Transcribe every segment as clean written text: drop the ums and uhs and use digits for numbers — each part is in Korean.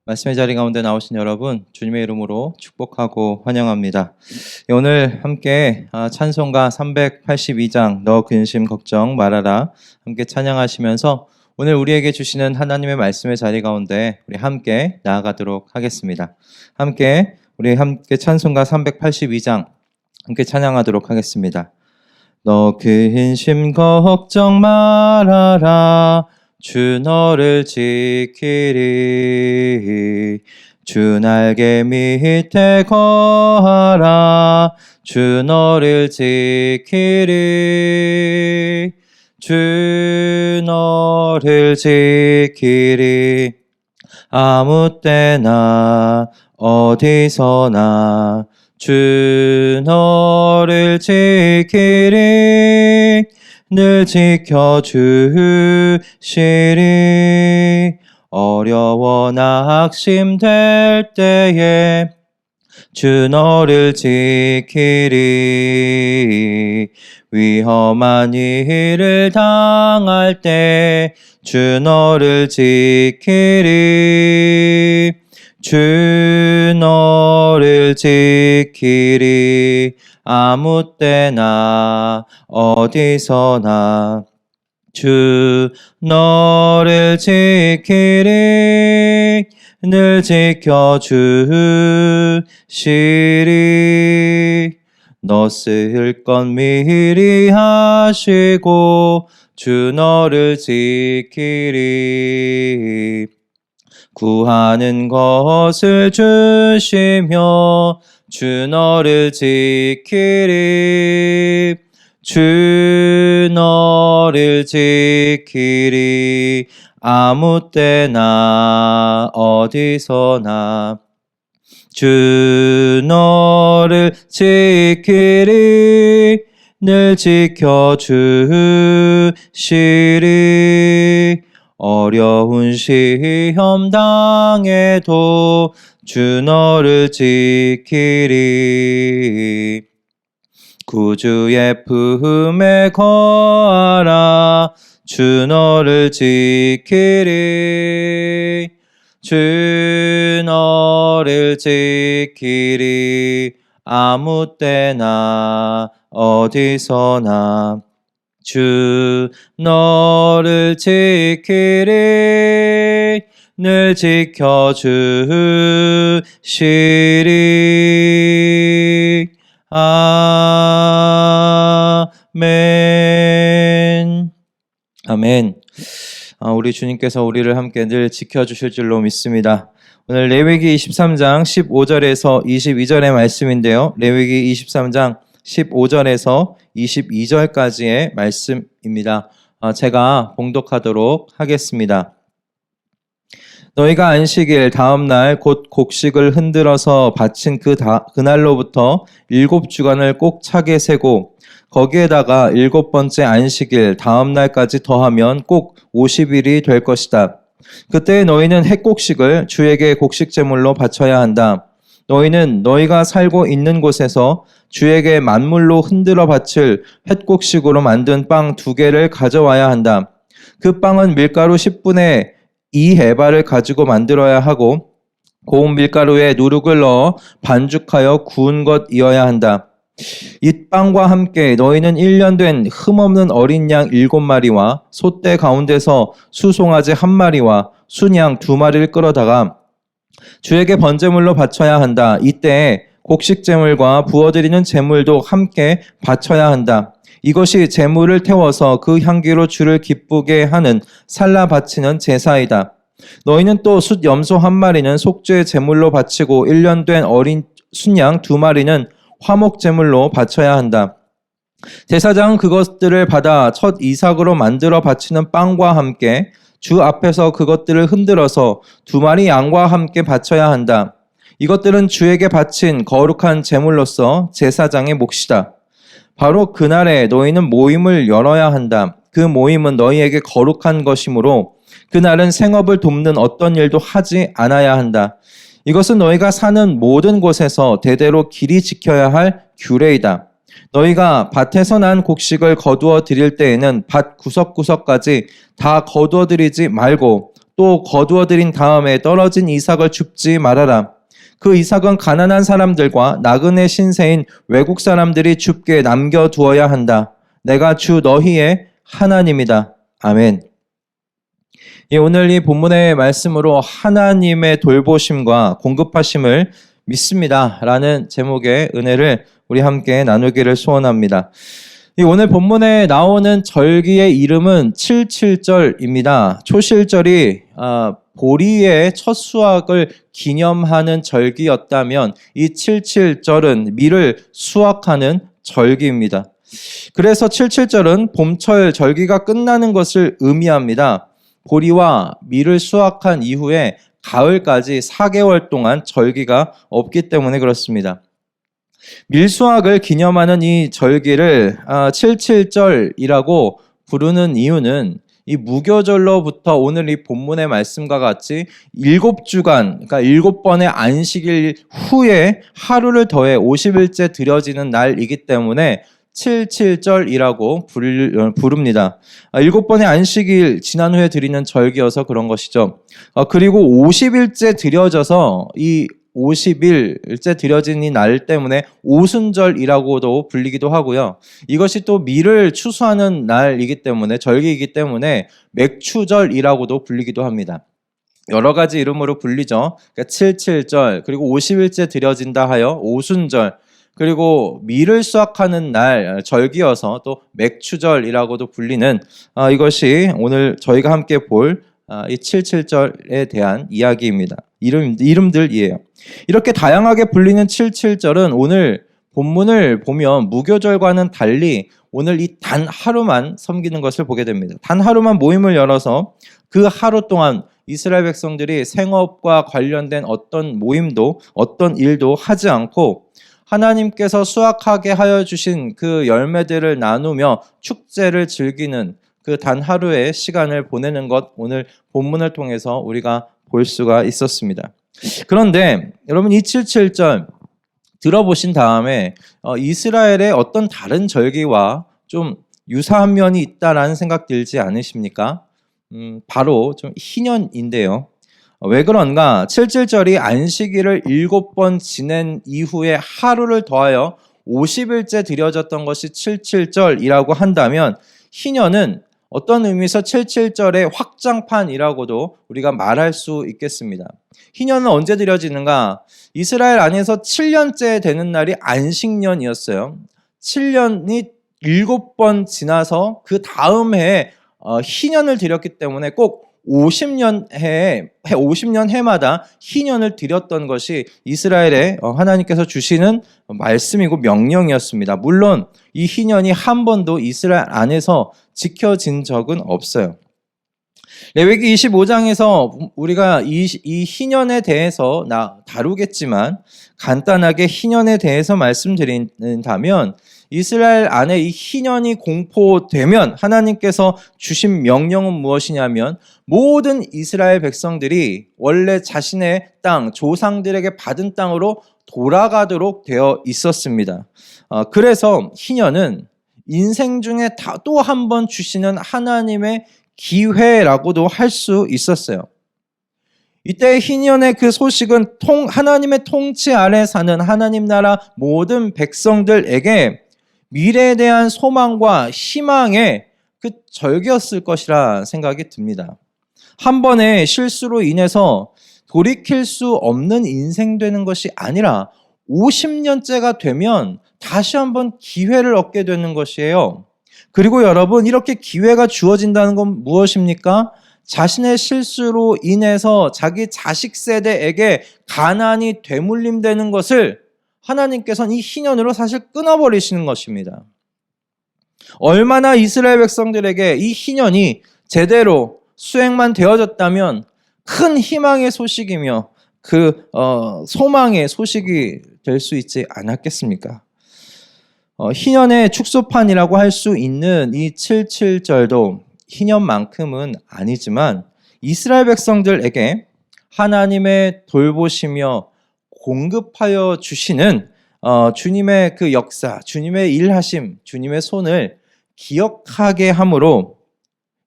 말씀의 자리 가운데 나오신 여러분, 주님의 이름으로 축복하고 환영합니다. 오늘 함께 찬송가 382장 너 근심 걱정 말아라 함께 찬양하시면서 오늘 우리에게 주시는 하나님의 말씀의 자리 가운데 우리 함께 나아가도록 하겠습니다. 우리 함께 찬송가 382장 함께 찬양하도록 하겠습니다. 너 근심 걱정 말아라 주 너를 지키리 주 날개 밑에 거하라 주 너를 지키리 주 너를 지키리 아무 때나 어디서나 주 너를 지키리 늘 지켜주시리 어려워 낙심될 때에 주 너를 지키리 위험한 일을 당할 때 주 너를 지키리 주 너를 지키리 아무 때나 어디서나 주 너를 지키리 늘 지켜주시리 너 쓸 것 미리 하시고 주 너를 지키리 구하는 것을 주시며 주 너를 지키리 주 너를 지키리 아무 때나 어디서나 주 너를 지키리 늘 지켜주시리 어려운 시험 당해도 주 너를 지키리 구주의 품에 거하라 주 너를 지키리 주 너를 지키리 아무 때나 어디서나 주 너를 지키리 늘 지켜주시리 아멘. 아멘. 우리 주님께서 우리를 함께 늘 지켜주실 줄로 믿습니다. 오늘 레위기 23장 15절에서 22절의 말씀인데요. 레위기 23장 15절에서 22절까지의 말씀입니다. 제가 봉독하도록 하겠습니다. 너희가 안식일 다음 날 곧 곡식을 흔들어서 바친 그날로부터 7주간을 꼭 차게 세고 거기에다가 7번째 안식일 다음 날까지 더하면 꼭 50일이 될 것이다. 그때 너희는 햇곡식을 주에게 곡식 제물로 바쳐야 한다. 너희는 너희가 살고 있는 곳에서 주에게 만물로 흔들어 바칠 햇곡식으로 만든 빵 2개를 가져와야 한다. 그 빵은 밀가루 10분의 2에바를 가지고 만들어야 하고 고운 밀가루에 누룩을 넣어 반죽하여 구운 것이어야 한다. 이 빵과 함께 너희는 1년 된 흠없는 어린 양 7마리와 소떼 가운데서 수송아지 1마리와 순양 2마리를 끌어다가 주에게 번제물로 바쳐야 한다. 이때에 곡식제물과 부어드리는 제물도 함께 바쳐야 한다. 이것이 제물을 태워서 그 향기로 주를 기쁘게 하는 살라 바치는 제사이다. 너희는 또 숫 염소 1마리는 속죄 제물로 바치고 1년 된 어린 순양 2마리는 화목 제물로 바쳐야 한다. 제사장은 그것들을 받아 첫 이삭으로 만들어 바치는 빵과 함께 주 앞에서 그것들을 흔들어서 2마리 양과 함께 바쳐야 한다. 이것들은 주에게 바친 거룩한 제물로서 제사장의 몫이다. 바로 그날에 너희는 모임을 열어야 한다. 그 모임은 너희에게 거룩한 것이므로 그날은 생업을 돕는 어떤 일도 하지 않아야 한다. 이것은 너희가 사는 모든 곳에서 대대로 길이 지켜야 할 규례이다. 너희가 밭에서 난 곡식을 거두어 드릴 때에는 밭 구석구석까지 다 거두어 드리지 말고 또 거두어들인 다음에 떨어진 이삭을 줍지 말아라. 그 이삭은 가난한 사람들과 나그네 신세인 외국 사람들이 줍게 남겨두어야 한다. 내가 주 너희의 하나님이다. 아멘. 오늘 이 본문의 말씀으로 하나님의 돌보심과 공급하심을 믿습니다. 라는 제목의 은혜를 우리 함께 나누기를 소원합니다. 오늘 본문에 나오는 절기의 이름은 칠칠절입니다. 초실절이 보리의 첫 수확을 기념하는 절기였다면 이 칠칠절은 밀을 수확하는 절기입니다. 그래서 칠칠절은 봄철 절기가 끝나는 것을 의미합니다. 보리와 밀을 수확한 이후에 가을까지 4개월 동안 절기가 없기 때문에 그렇습니다. 밀수확을 기념하는 이 절기를 칠칠절이라고 부르는 이유는 이 무교절로부터 오늘 이 본문의 말씀과 같이 7주간, 그러니까 7번의 안식일 후에 하루를 더해 50일째 드려지는 날이기 때문에 칠칠절이라고 부릅니다. 7번의 안식일 지난 후에 드리는 절기여서 그런 것이죠. 그리고 50일째 드려져서 이 50일째 드려진 이 날 때문에 오순절이라고도 불리기도 하고요. 이것이 또 밀을 추수하는 날이기 때문에 절기이기 때문에 맥추절이라고도 불리기도 합니다. 여러 가지 이름으로 불리죠. 그러니까 칠칠절, 그리고 50일째 드려진다 하여 오순절, 그리고 밀을 수확하는 날 절기여서 또 맥추절이라고도 불리는 이것이 오늘 저희가 함께 볼 이 칠칠절에 대한 이야기입니다. 이름들이에요. 이렇게 다양하게 불리는 칠칠절은 오늘 본문을 보면 무교절과는 달리 오늘 이 단 하루만 섬기는 것을 보게 됩니다. 단 하루만 모임을 열어서 그 하루 동안 이스라엘 백성들이 생업과 관련된 어떤 모임도 어떤 일도 하지 않고 하나님께서 수확하게 하여 주신 그 열매들을 나누며 축제를 즐기는 그 단 하루의 시간을 보내는 것, 오늘 본문을 통해서 우리가 볼 수가 있었습니다. 그런데 여러분 이 칠칠절 들어보신 다음에 이스라엘의 어떤 다른 절기와 좀 유사한 면이 있다라는 생각 들지 않으십니까? 바로 좀 희년인데요. 왜 그런가? 칠칠절이 안식일을 7번 지낸 이후에 하루를 더하여 50일째 드려졌던 것이 칠칠절이라고 한다면 희년은 어떤 의미에서 칠칠절의 확장판이라고도 우리가 말할 수 있겠습니다. 희년은 언제 드려지는가? 이스라엘 안에서 7년째 되는 날이 안식년이었어요. 7년이 7번 지나서 그 다음 해에 희년을 드렸기 때문에 꼭 50년 해마다 희년을 드렸던 것이 이스라엘에 하나님께서 주시는 말씀이고 명령이었습니다. 물론 이 희년이 한 번도 이스라엘 안에서 지켜진 적은 없어요. 레위기 25장에서 우리가 이 희년에 대해서 다루겠지만 간단하게 희년에 대해서 말씀드린다면 이스라엘 안에 이 희년이 공포되면 하나님께서 주신 명령은 무엇이냐면 모든 이스라엘 백성들이 원래 자신의 땅, 조상들에게 받은 땅으로 돌아가도록 되어 있었습니다. 그래서 희년은 인생 중에 또 한 번 주시는 하나님의 기회라고도 할 수 있었어요. 이때 희년의 그 소식은 하나님의 통치 아래 사는 하나님 나라 모든 백성들에게 미래에 대한 소망과 희망의 그 절기였을 것이라 생각이 듭니다. 한 번의 실수로 인해서 돌이킬 수 없는 인생 되는 것이 아니라 50년째가 되면 다시 한번 기회를 얻게 되는 것이에요. 그리고 여러분, 이렇게 기회가 주어진다는 건 무엇입니까? 자신의 실수로 인해서 자기 자식 세대에게 가난이 되물림되는 것을 하나님께서는 이 희년으로 사실 끊어버리시는 것입니다. 얼마나 이스라엘 백성들에게 이 희년이 제대로 수행만 되어졌다면 큰 희망의 소식이며 그 소망의 소식이 될 수 있지 않았겠습니까? 희년의 축소판이라고 할 수 있는 이 칠칠절도 희년만큼은 아니지만 이스라엘 백성들에게 하나님의 돌보시며 공급하여 주시는 주님의 그 역사, 주님의 일하심, 주님의 손을 기억하게 함으로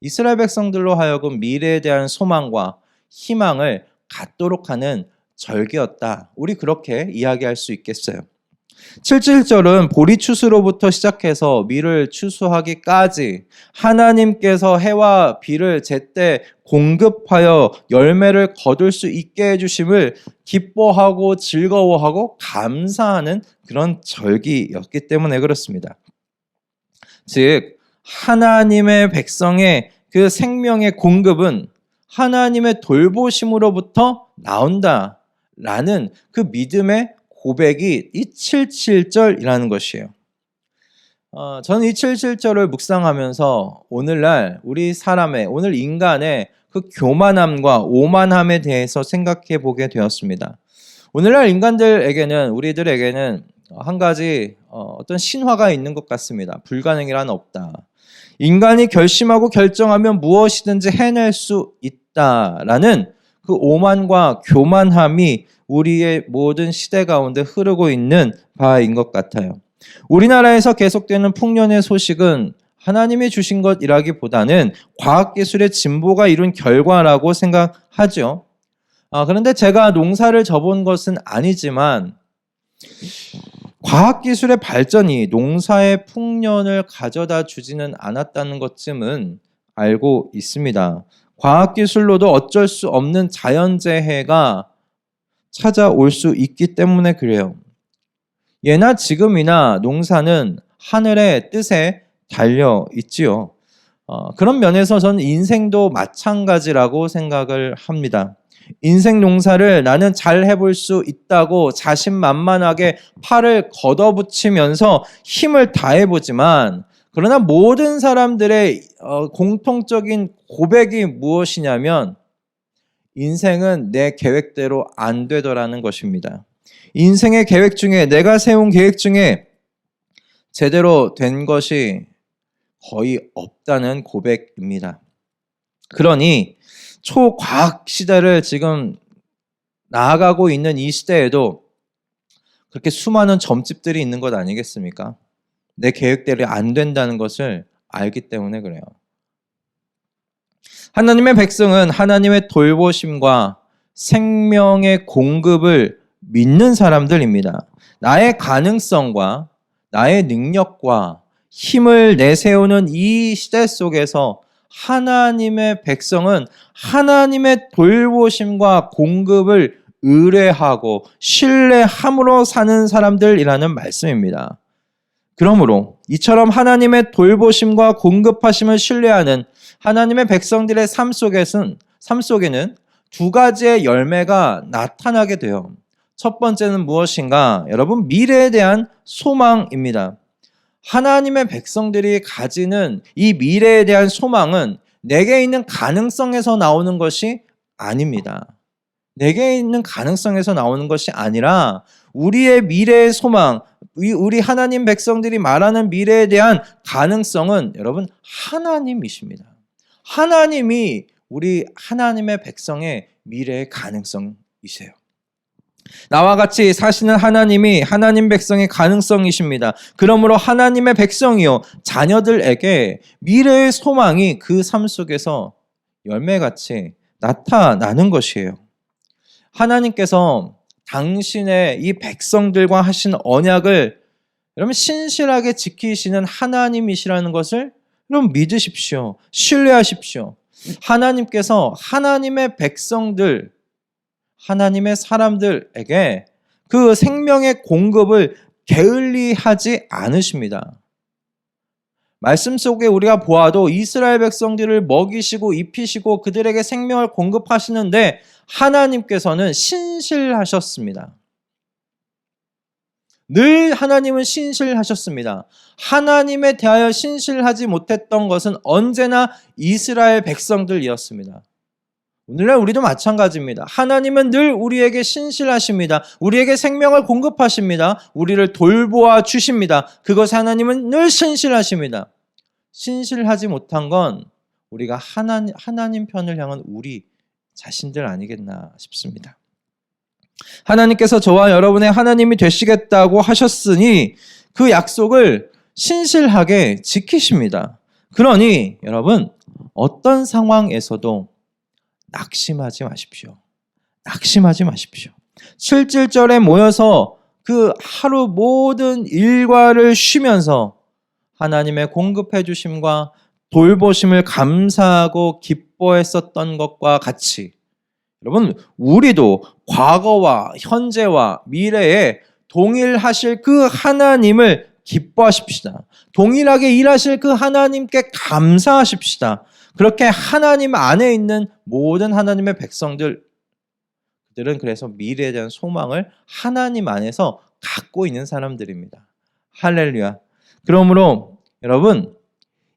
이스라엘 백성들로 하여금 미래에 대한 소망과 희망을 갖도록 하는 절기였다. 우리 그렇게 이야기할 수 있겠어요. 7절은 보리 추수로부터 시작해서 밀을 추수하기까지 하나님께서 해와 비를 제때 공급하여 열매를 거둘 수 있게 해주심을 기뻐하고 즐거워하고 감사하는 그런 절기였기 때문에 그렇습니다. 즉 하나님의 백성의 그 생명의 공급은 하나님의 돌보심으로부터 나온다라는 그 믿음의 고백이 이 77절이라는 것이에요. 저는 이 77절을 묵상하면서 오늘날 우리 사람의, 오늘 인간의 그 교만함과 오만함에 대해서 생각해 보게 되었습니다. 오늘날 인간들에게는, 우리들에게는 한 가지 어떤 신화가 있는 것 같습니다. 불가능이란 없다. 인간이 결심하고 결정하면 무엇이든지 해낼 수 있다라는 그 오만과 교만함이 우리의 모든 시대 가운데 흐르고 있는 바인 것 같아요. 우리나라에서 계속되는 풍년의 소식은 하나님이 주신 것이라기보다는 과학기술의 진보가 이룬 결과라고 생각하죠. 그런데 제가 농사를 져본 것은 아니지만 과학기술의 발전이 농사의 풍년을 가져다 주지는 않았다는 것쯤은 알고 있습니다. 과학기술로도 어쩔 수 없는 자연재해가 찾아올 수 있기 때문에 그래요. 예나 지금이나 농사는 하늘의 뜻에 달려 있지요. 그런 면에서 저는 인생도 마찬가지라고 생각을 합니다. 인생 농사를 나는 잘 해볼 수 있다고 자신만만하게 팔을 걷어붙이면서 힘을 다해보지만, 그러나 모든 사람들의 공통적인 고백이 무엇이냐면 인생은 내 계획대로 안 되더라는 것입니다. 인생의 계획 중에, 내가 세운 계획 중에 제대로 된 것이 거의 없다는 고백입니다. 그러니 초과학 시대를 지금 나아가고 있는 이 시대에도 그렇게 수많은 점집들이 있는 것 아니겠습니까? 내 계획대로 안 된다는 것을 알기 때문에 그래요. 하나님의 백성은 하나님의 돌보심과 생명의 공급을 믿는 사람들입니다. 나의 가능성과 나의 능력과 힘을 내세우는 이 시대 속에서 하나님의 백성은 하나님의 돌보심과 공급을 의뢰하고 신뢰함으로 사는 사람들이라는 말씀입니다. 그러므로 이처럼 하나님의 돌보심과 공급하심을 신뢰하는 하나님의 백성들의 삶 속에는 두 가지의 열매가 나타나게 돼요. 첫 번째는 무엇인가? 여러분, 미래에 대한 소망입니다. 하나님의 백성들이 가지는 이 미래에 대한 소망은 내게 있는 가능성에서 나오는 것이 아닙니다. 내게 있는 가능성에서 나오는 것이 아니라 우리의 미래의 소망, 우리 하나님 백성들이 말하는 미래에 대한 가능성은 여러분 하나님이십니다. 하나님이 우리 하나님의 백성의 미래의 가능성이세요. 나와 같이 사시는 하나님이 하나님 백성의 가능성이십니다. 그러므로 하나님의 백성이요 자녀들에게 미래의 소망이 그 삶 속에서 열매같이 나타나는 것이에요. 하나님께서 당신의 이 백성들과 하신 언약을 여러분 신실하게 지키시는 하나님이시라는 것을 여러분 믿으십시오. 신뢰하십시오. 하나님께서 하나님의 백성들, 하나님의 사람들에게 그 생명의 공급을 게을리하지 않으십니다. 말씀 속에 우리가 보아도 이스라엘 백성들을 먹이시고 입히시고 그들에게 생명을 공급하시는데 하나님께서는 신실하셨습니다. 늘 하나님은 신실하셨습니다. 하나님에 대하여 신실하지 못했던 것은 언제나 이스라엘 백성들이었습니다. 오늘날 우리도 마찬가지입니다. 하나님은 늘 우리에게 신실하십니다. 우리에게 생명을 공급하십니다. 우리를 돌보아 주십니다. 그것에 하나님은 늘 신실하십니다. 신실하지 못한 건 우리가 하나님 편을 향한 우리 자신들 아니겠나 싶습니다. 하나님께서 저와 여러분의 하나님이 되시겠다고 하셨으니 그 약속을 신실하게 지키십니다. 그러니 여러분 어떤 상황에서도 낙심하지 마십시오. 낙심하지 마십시오. 7절에 모여서 그 하루 모든 일과를 쉬면서 하나님의 공급해 주심과 돌보심을 감사하고 기뻐했었던 것과 같이 여러분, 우리도 과거와 현재와 미래에 동일하실 그 하나님을 기뻐하십시다. 동일하게 일하실 그 하나님께 감사하십시다. 그렇게 하나님 안에 있는 모든 하나님의 백성들은 그래서 미래에 대한 소망을 하나님 안에서 갖고 있는 사람들입니다. 할렐루야. 그러므로 여러분,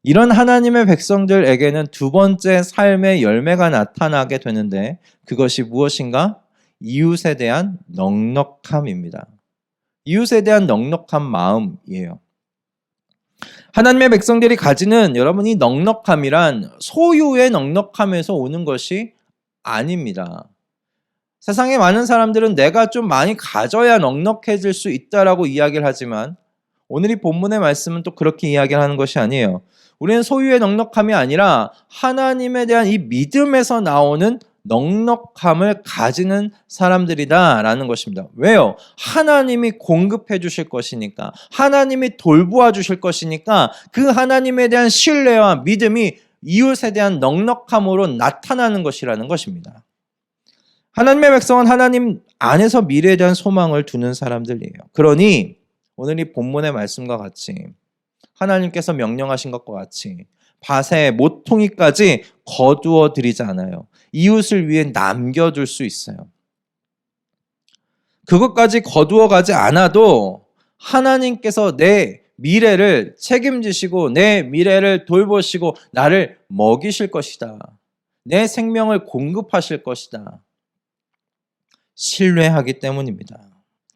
이런 하나님의 백성들에게는 두 번째 삶의 열매가 나타나게 되는데 그것이 무엇인가? 이웃에 대한 넉넉함입니다. 이웃에 대한 넉넉한 마음이에요. 하나님의 백성들이 가지는 여러분이 넉넉함이란 소유의 넉넉함에서 오는 것이 아닙니다. 세상에 많은 사람들은 내가 좀 많이 가져야 넉넉해질 수 있다라고 이야기를 하지만 오늘 이 본문의 말씀은 또 그렇게 이야기를 하는 것이 아니에요. 우리는 소유의 넉넉함이 아니라 하나님에 대한 이 믿음에서 나오는 넉넉함을 가지는 사람들이다라는 것입니다. 왜요? 하나님이 공급해 주실 것이니까, 하나님이 돌보아 주실 것이니까 그 하나님에 대한 신뢰와 믿음이 이웃에 대한 넉넉함으로 나타나는 것이라는 것입니다. 하나님의 백성은 하나님 안에서 미래에 대한 소망을 두는 사람들이에요. 그러니 오늘 이 본문의 말씀과 같이 하나님께서 명령하신 것과 같이 밭에 모퉁이까지 거두어 드리지 않아요. 이웃을 위해 남겨둘 수 있어요. 그것까지 거두어 가지 않아도 하나님께서 내 미래를 책임지시고 내 미래를 돌보시고 나를 먹이실 것이다. 내 생명을 공급하실 것이다. 신뢰하기 때문입니다.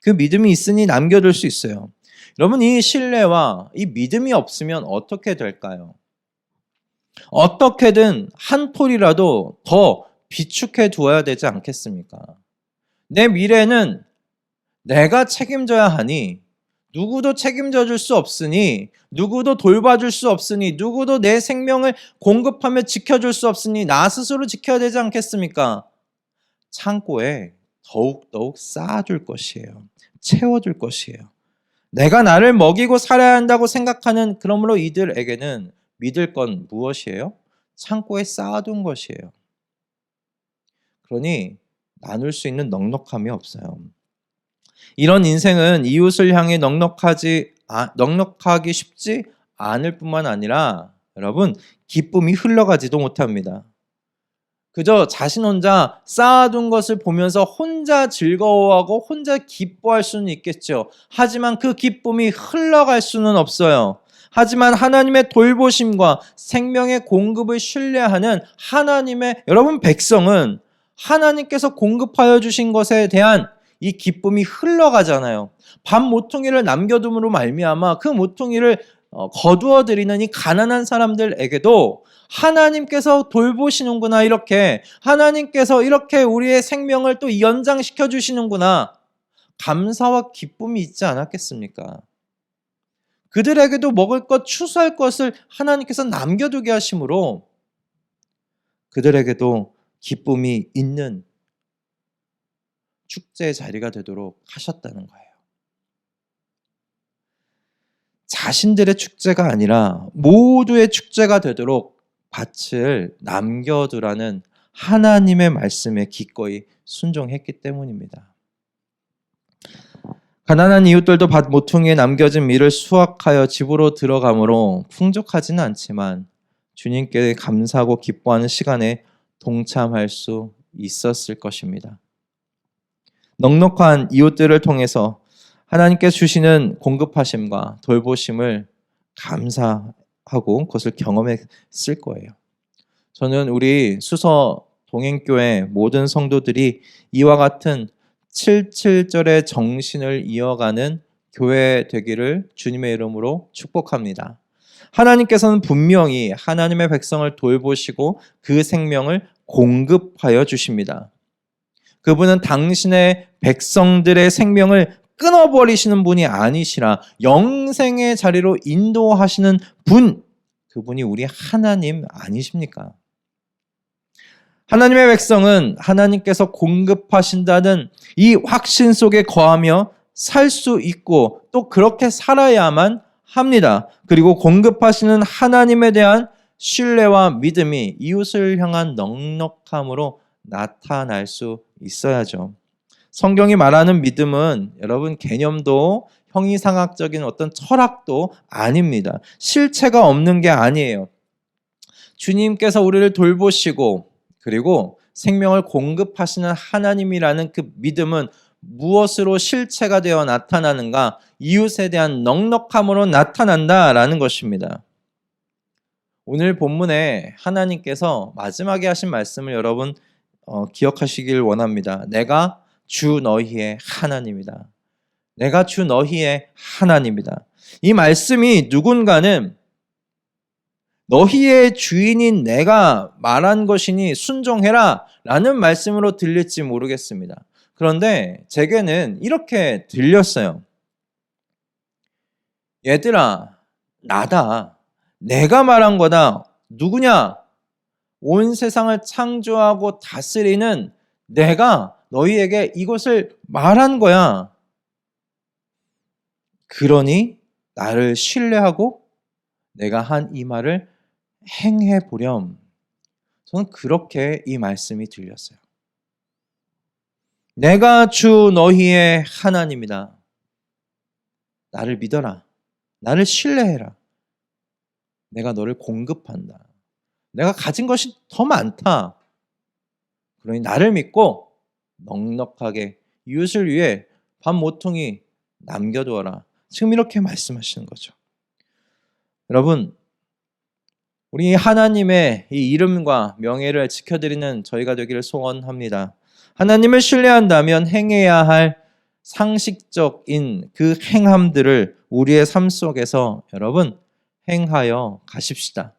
그 믿음이 있으니 남겨둘 수 있어요. 여러분, 이 신뢰와 이 믿음이 없으면 어떻게 될까요? 어떻게든 한 톨이라도 더 비축해 두어야 되지 않겠습니까? 내 미래는 내가 책임져야 하니 누구도 책임져 줄 수 없으니 누구도 돌봐줄 수 없으니 누구도 내 생명을 공급하며 지켜줄 수 없으니 나 스스로 지켜야 되지 않겠습니까? 창고에 더욱더욱 쌓아줄 것이에요. 채워줄 것이에요. 내가 나를 먹이고 살아야 한다고 생각하는 그러므로 이들에게는 믿을 건 무엇이에요? 창고에 쌓아둔 것이에요. 그러니 나눌 수 있는 넉넉함이 없어요. 이런 인생은 이웃을 향해 넉넉하기 쉽지 않을 뿐만 아니라 여러분 기쁨이 흘러가지도 못합니다. 그저 자신 혼자 쌓아둔 것을 보면서 혼자 즐거워하고 혼자 기뻐할 수는 있겠죠. 하지만 그 기쁨이 흘러갈 수는 없어요. 하지만 하나님의 돌보심과 생명의 공급을 신뢰하는 하나님의 여러분 백성은 하나님께서 공급하여 주신 것에 대한 이 기쁨이 흘러가잖아요. 밥 모퉁이를 남겨둠으로 말미암아 그 모퉁이를 거두어 드리는 이 가난한 사람들에게도 하나님께서 돌보시는구나, 이렇게 하나님께서 이렇게 우리의 생명을 또 연장시켜 주시는구나, 감사와 기쁨이 있지 않았겠습니까? 그들에게도 먹을 것, 추수할 것을 하나님께서 남겨두게 하심으로 그들에게도 기쁨이 있는 축제의 자리가 되도록 하셨다는 거예요. 자신들의 축제가 아니라 모두의 축제가 되도록 밭을 남겨두라는 하나님의 말씀에 기꺼이 순종했기 때문입니다. 가난한 이웃들도 밭 모퉁이에 남겨진 밀을 수확하여 집으로 들어가므로 풍족하지는 않지만 주님께 감사하고 기뻐하는 시간에 동참할 수 있었을 것입니다. 넉넉한 이웃들을 통해서 하나님께서 주시는 공급하심과 돌보심을 감사하고 그것을 경험했을 거예요. 저는 우리 수서 동행교회 모든 성도들이 이와 같은 77절의 정신을 이어가는 교회 되기를 주님의 이름으로 축복합니다. 하나님께서는 분명히 하나님의 백성을 돌보시고 그 생명을 공급하여 주십니다. 그분은 당신의 백성들의 생명을 끊어버리시는 분이 아니시라 영생의 자리로 인도하시는 분, 그분이 우리 하나님 아니십니까? 하나님의 백성은 하나님께서 공급하신다는 이 확신 속에 거하며 살 수 있고 또 그렇게 살아야만 합니다. 그리고 공급하시는 하나님에 대한 신뢰와 믿음이 이웃을 향한 넉넉함으로 나타날 수 있어야죠. 성경이 말하는 믿음은 여러분 개념도 형이상학적인 어떤 철학도 아닙니다. 실체가 없는 게 아니에요. 주님께서 우리를 돌보시고 그리고 생명을 공급하시는 하나님이라는 그 믿음은 무엇으로 실체가 되어 나타나는가? 이웃에 대한 넉넉함으로 나타난다라는 것입니다. 오늘 본문에 하나님께서 마지막에 하신 말씀을 여러분 기억하시길 원합니다. 내가 주 너희의 하나님이다. 내가 주 너희의 하나님이다. 이 말씀이 누군가는 너희의 주인인 내가 말한 것이니 순종해라 라는 말씀으로 들릴지 모르겠습니다. 그런데 제게는 이렇게 들렸어요. 얘들아, 나다. 내가 말한 거다. 누구냐? 온 세상을 창조하고 다스리는 내가 너희에게 이것을 말한 거야. 그러니 나를 신뢰하고 내가 한 이 말을 행해 보렴. 저는 그렇게 이 말씀이 들렸어요. 내가 주 너희의 하나님이다. 나를 믿어라. 나를 신뢰해라. 내가 너를 공급한다. 내가 가진 것이 더 많다. 그러니 나를 믿고 넉넉하게 이웃을 위해 밥 모퉁이 남겨두어라. 지금 이렇게 말씀하시는 거죠. 여러분, 우리 하나님의 이 이름과 명예를 지켜드리는 저희가 되기를 소원합니다. 하나님을 신뢰한다면 행해야 할 상식적인 그 행함들을 우리의 삶 속에서 여러분 행하여 가십시다.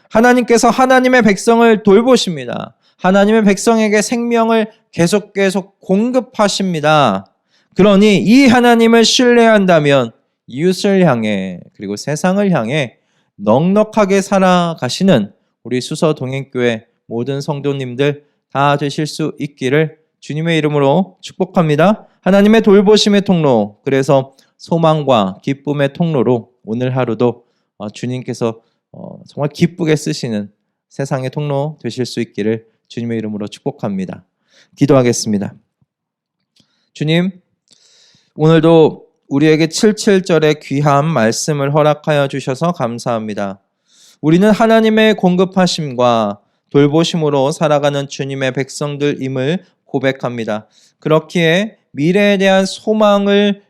하나님께서 하나님의 백성을 돌보십니다. 하나님의 백성에게 생명을 계속 공급하십니다. 그러니 이 하나님을 신뢰한다면 이웃을 향해 그리고 세상을 향해 넉넉하게 살아가시는 우리 수서 동행교회 모든 성도님들 다 되실 수 있기를 주님의 이름으로 축복합니다. 하나님의 돌보심의 통로, 그래서 소망과 기쁨의 통로로 오늘 하루도 주님께서 정말 기쁘게 쓰시는 세상의 통로 되실 수 있기를 주님의 이름으로 축복합니다. 기도하겠습니다. 주님, 오늘도 우리에게 77절의 귀한 말씀을 허락하여 주셔서 감사합니다. 우리는 하나님의 공급하심과 돌보심으로 살아가는 주님의 백성들임을 고백합니다. 그렇기에 미래에 대한 소망을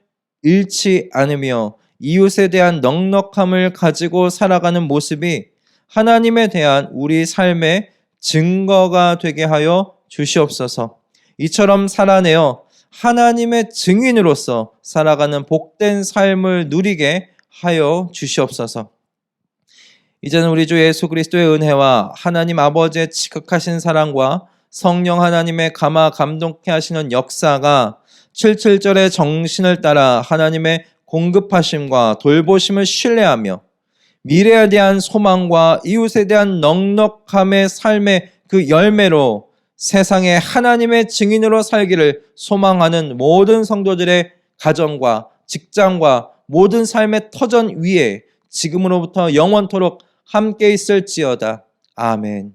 잃지 않으며 이웃에 대한 넉넉함을 가지고 살아가는 모습이 하나님에 대한 우리 삶의 증거가 되게 하여 주시옵소서. 이처럼 살아내어 하나님의 증인으로서 살아가는 복된 삶을 누리게 하여 주시옵소서. 이제는 우리 주 예수 그리스도의 은혜와 하나님 아버지의 지극하신 사랑과 성령 하나님의 감화 감동케 하시는 역사가 77절의 정신을 따라 하나님의 공급하심과 돌보심을 신뢰하며 미래에 대한 소망과 이웃에 대한 넉넉함의 삶의 그 열매로 세상에 하나님의 증인으로 살기를 소망하는 모든 성도들의 가정과 직장과 모든 삶의 터전 위에 지금으로부터 영원토록 함께 있을지어다. 아멘.